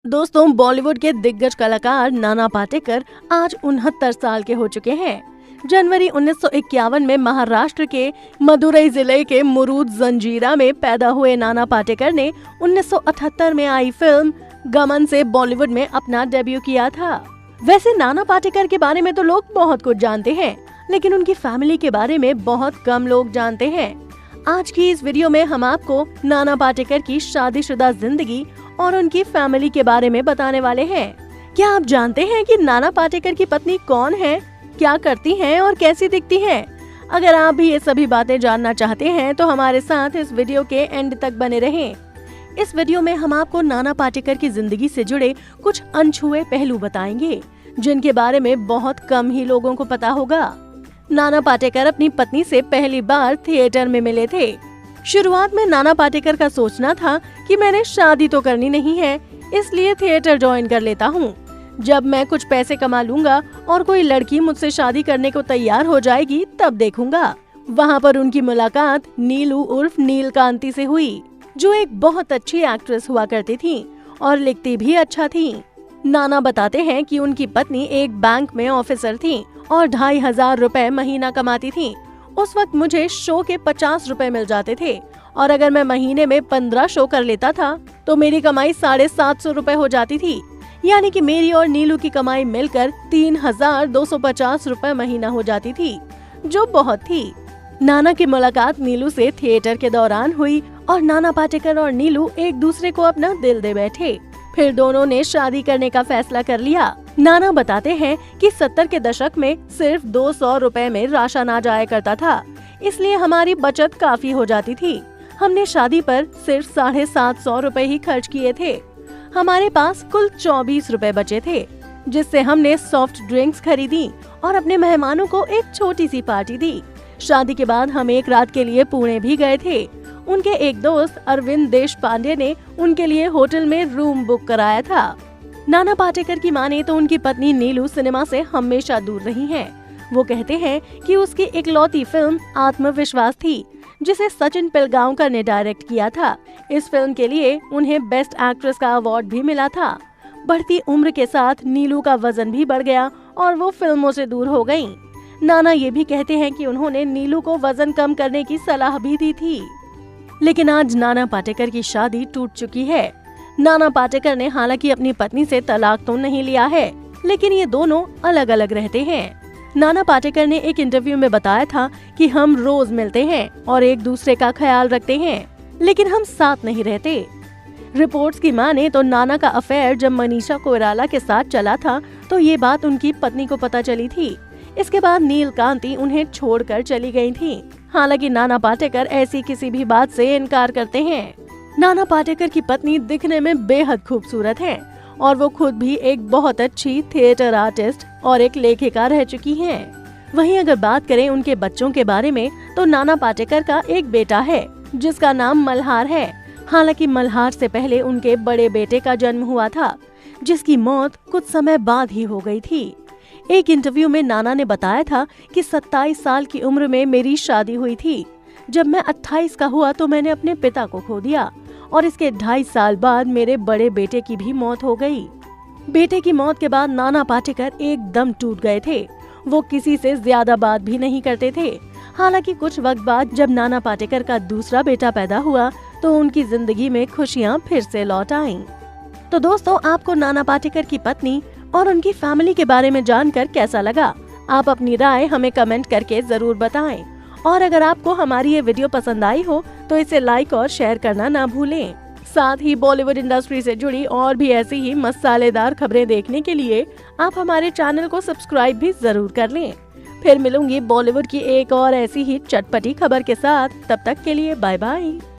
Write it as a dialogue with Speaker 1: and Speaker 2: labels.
Speaker 1: दोस्तों, बॉलीवुड के दिग्गज कलाकार नाना पाटेकर आज 69 साल के हो चुके हैं। जनवरी 1951 में महाराष्ट्र के मदुरई जिले के मुरुद जंजीरा में पैदा हुए नाना पाटेकर ने 1978 में आई फिल्म गमन से बॉलीवुड में अपना डेब्यू किया था। वैसे नाना पाटेकर के बारे में तो लोग बहुत कुछ जानते हैं, लेकिन उनकी फैमिली के बारे में बहुत कम लोग जानते हैं। आज की इस वीडियो में हम आपको नाना पाटेकर की शादीशुदा जिंदगी और उनकी फैमिली के बारे में बताने वाले हैं। क्या आप जानते हैं कि नाना पाटेकर की पत्नी कौन है, क्या करती हैं और कैसी दिखती हैं? अगर आप भी ये सभी बातें जानना चाहते हैं तो हमारे साथ इस वीडियो के एंड तक बने रहें। इस वीडियो में हम आपको नाना पाटेकर की जिंदगी से जुड़े कुछ अनछुए पहलू बताएंगे, जिनके बारे में बहुत कम ही लोगों को पता होगा। नाना पाटेकर अपनी पत्नी से पहली बार थिएटर में मिले थे। शुरुआत में नाना पाटेकर का सोचना था कि मैंने शादी तो करनी नहीं है, इसलिए थिएटर ज्वाइन कर लेता हूँ। जब मैं कुछ पैसे कमा लूंगा और कोई लड़की मुझसे शादी करने को तैयार हो जाएगी तब देखूंगा। वहाँ पर उनकी मुलाकात नीलू उर्फ नीलकांति से हुई, जो एक बहुत अच्छी एक्ट्रेस हुआ करती थी और लिखती भी अच्छा थी। नाना बताते हैं कि उनकी पत्नी एक बैंक में ऑफिसर थी और 2500 रुपए महीना कमाती थी। उस वक्त मुझे शो के 50 रुपए मिल जाते थे और अगर मैं महीने में 15 शो कर लेता था तो मेरी कमाई 750 रुपए हो जाती थी। यानी कि मेरी और नीलू की कमाई मिलकर 3250 रुपए महीना हो जाती थी, जो बहुत थी। नाना की मुलाकात नीलू से थिएटर के दौरान हुई और नाना पाटेकर और नीलू एक दूसरे को अपना दिल दे बैठे। फिर दोनों ने शादी करने का फैसला कर लिया। नाना बताते हैं कि 70 के दशक में सिर्फ 200 रुपए में राशन आ जाया करता था, इसलिए हमारी बचत काफी हो जाती थी। हमने शादी पर सिर्फ 750 रुपए ही खर्च किए थे। हमारे पास कुल 24 रुपए बचे थे, जिससे हमने सॉफ्ट ड्रिंक्स खरीदी और अपने मेहमानों को एक छोटी सी पार्टी दी। शादी के बाद हम एक रात के लिए पुणे भी गए थे। उनके एक दोस्त अरविंद देशपांडे ने उनके लिए होटल में रूम बुक कराया था। नाना पाटेकर की माने तो उनकी पत्नी नीलू सिनेमा से हमेशा दूर रही हैं। वो कहते हैं कि उसकी इकलौती फिल्म आत्मविश्वास थी, जिसे सचिन पिलगांवकर ने डायरेक्ट किया था। इस फिल्म के लिए उन्हें बेस्ट एक्ट्रेस का अवार्ड भी मिला था। बढ़ती उम्र के साथ नीलू का वजन भी बढ़ गया और वो फिल्मों से दूर हो गयीं। नाना ये भी कहते हैं कि उन्होंने नीलू को वजन कम करने की सलाह भी दी थी। लेकिन आज नाना पाटेकर की शादी टूट चुकी है। नाना पाटेकर ने हालांकि अपनी पत्नी से तलाक तो नहीं लिया है, लेकिन ये दोनों अलग अलग रहते हैं। नाना पाटेकर ने एक इंटरव्यू में बताया था कि हम रोज मिलते हैं और एक दूसरे का ख्याल रखते हैं, लेकिन हम साथ नहीं रहते। रिपोर्ट्स की माने तो नाना का अफेयर जब मनीषा कोइराला के साथ चला था तो ये बात उनकी पत्नी को पता चली थी। इसके बाद नीलकांति उन्हें छोड़कर चली गई थी। हालांकि नाना पाटेकर ऐसी किसी भी बात से इनकार करते हैं। नाना पाटेकर की पत्नी दिखने में बेहद खूबसूरत है और वो खुद भी एक बहुत अच्छी थिएटर आर्टिस्ट और एक लेखिका रह चुकी हैं। वहीं अगर बात करें उनके बच्चों के बारे में तो नाना पाटेकर का एक बेटा है जिसका नाम मल्हार है। हालांकि मल्हार से पहले उनके बड़े बेटे का जन्म हुआ था, जिसकी मौत कुछ समय बाद ही हो गई थी। एक इंटरव्यू में नाना ने बताया था कि 27 साल की उम्र में मेरी शादी हुई थी। जब मैं 28 का हुआ तो मैंने अपने पिता को खो दिया और इसके 2.5 साल बाद मेरे बड़े बेटे की भी मौत हो गई। बेटे की मौत के बाद नाना पाटेकर एकदम टूट गए थे। वो किसी से ज्यादा बात भी नहीं करते थे। हालांकि कुछ वक्त बाद जब नाना पाटेकर का दूसरा बेटा पैदा हुआ तो उनकी जिंदगी में खुशियाँ फिर से लौट आईं। तो दोस्तों, आपको नाना पाटेकर की पत्नी और उनकी फैमिली के बारे में जानकर कैसा लगा? आप अपनी राय हमें कमेंट करके जरूर बताएं। और अगर आपको हमारी ये वीडियो पसंद आई हो तो इसे लाइक और शेयर करना ना भूलें। साथ ही बॉलीवुड इंडस्ट्री से जुड़ी और भी ऐसी ही मसालेदार खबरें देखने के लिए आप हमारे चैनल को सब्सक्राइब भी जरूर कर लें। फिर मिलूंगी बॉलीवुड की एक और ऐसी ही चटपटी खबर के साथ। तब तक के लिए बाय बाय।